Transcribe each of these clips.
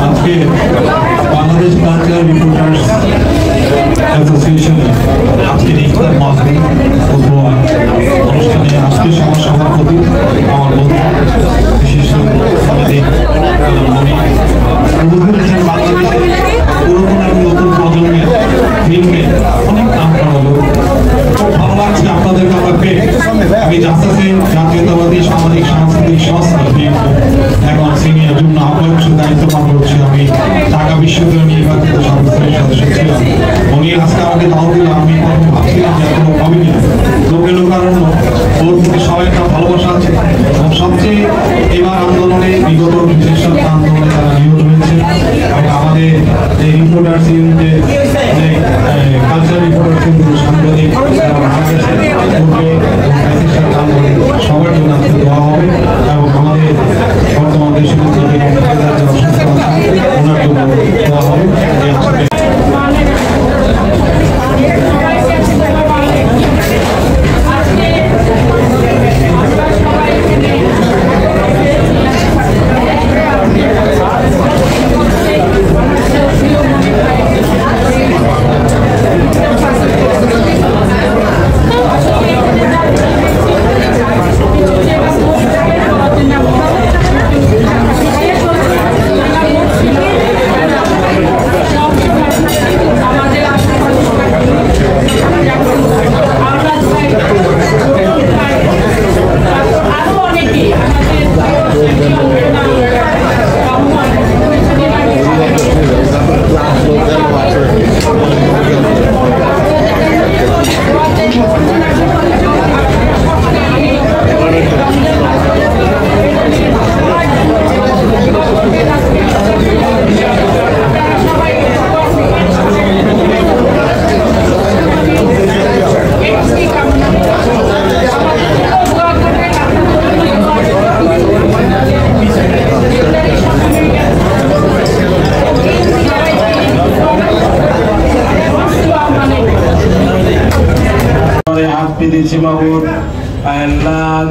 আজকে Bangladesh cultural reporters অ্যাসোসিয়েশনের আজকের ইফতার মাহফিল উপহার অনুষ্ঠানে আজকে সভাপতি আমার বন্ধু বিশেষ আমাদের বাংলাদেশের পুরোনো এবং নতুন প্রজন্মের ফিল্মে অনেক নাম করা হলো। খুব ভালো লাগছে আপনাদেরকে আমরা পেয়ে। আমি জাসাসে জাতীয়তাবাদী সামাজিক সাংস্কৃতিক সংস্থা এখন সিনিয়র যুগ্ম আহ্বায়ক দায়িত্ব পালন করছি। আমি ঢাকা বিশ্ববিদ্যালয় নির্বাচিত সংস্থার সদস্য ছিলাম। উনি আজকে আমাকে দাও দিল, আমি তখন ভাবছিলাম যে কোনো ভাবিনি লোকের কারণ ওর প্রতি সবাই একটা ভালোবাসা আছে। এবং সবচেয়ে এবার আন্দোলনে বিগত বিশেষ আন্দোলনে তারা নিহত হয়েছে এবং আমাদের এই রিপোর্টার্স ইউনিটের যে কালচারাল রিপোর্টার্স ইউনিটের সাংবাদিক সবার জন্য আজকে দেওয়া হবে এবং আমাদের বর্তমান দেশের ওনার জন্য দেওয়া হবে।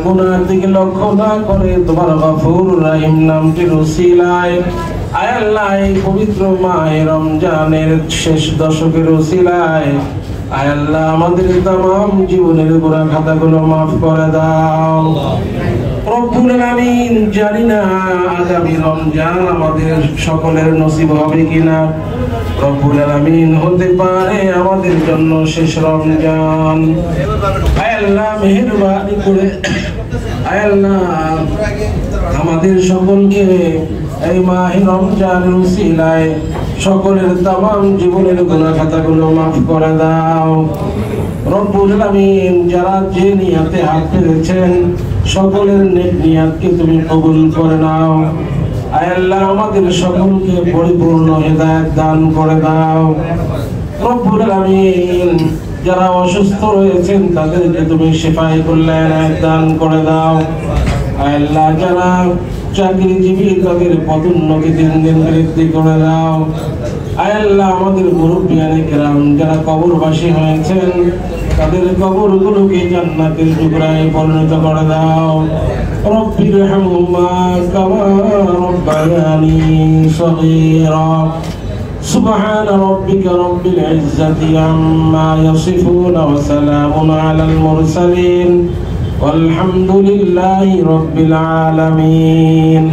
গুনার দিকে লক্ষ্য না করে তোমার গফুর রহিম নামটির উসিলায় আয় আল্লাহ এই পবিত্র মাহে রমজানের শেষ দশকের উসিলায় আয় আল্লাহ আমাদের तमाम জীবনের গুনাহ খাতাগুলো maaf করে দাও রব্বুল আলামিন। জানি না আগামী রমজান আমাদের সকলের নসিব হবে কিনা। রব্বুল আলামিন হতে পারে আমাদের জন্য শেষ রমজান। আয় আল্লাহ মেহেরবানি করে আয় আল্লাহ আমাদের সকলকে এই মাহে রমজানের উসিলায় সকলের तमाम জীবনের গুনাহ খাতাগুলো maaf করে দাও রব্বুল আলামিন। যারা যে নিয়তে হাত পেতেছেন সকলের নেক নিয়তকে তুমি কবুল করে নাও। আয় আল্লাহ আমাদের সকলকে পরিপূর্ণ হেদায়েত দান করে দাও রব্বুল আলামিন। যারা অসুস্থ রয়েছেন তাদেরকে তুমি শিফায়ে কুল্লায়াত দান করে দাও। আয় আল্লাহ যারা চাকরিজীবী তাদের পদোন্নতি দিন দিন বৃদ্ধি করে দাও। আয় আল্লাহ আমাদের মুরব্বিয়ানে কেরাম যারা কবরবাসী হয়েছেন তাদের কবরগুলোকে জান্নাতের টুকরায় পরিণত করে দাও। রব্বিরহামহুমা কামা রব্বায়ানি সগীরা। سبحان ربك رب العزة عما يصفون وسلام على المرسلين والحمد لله رب العالمين.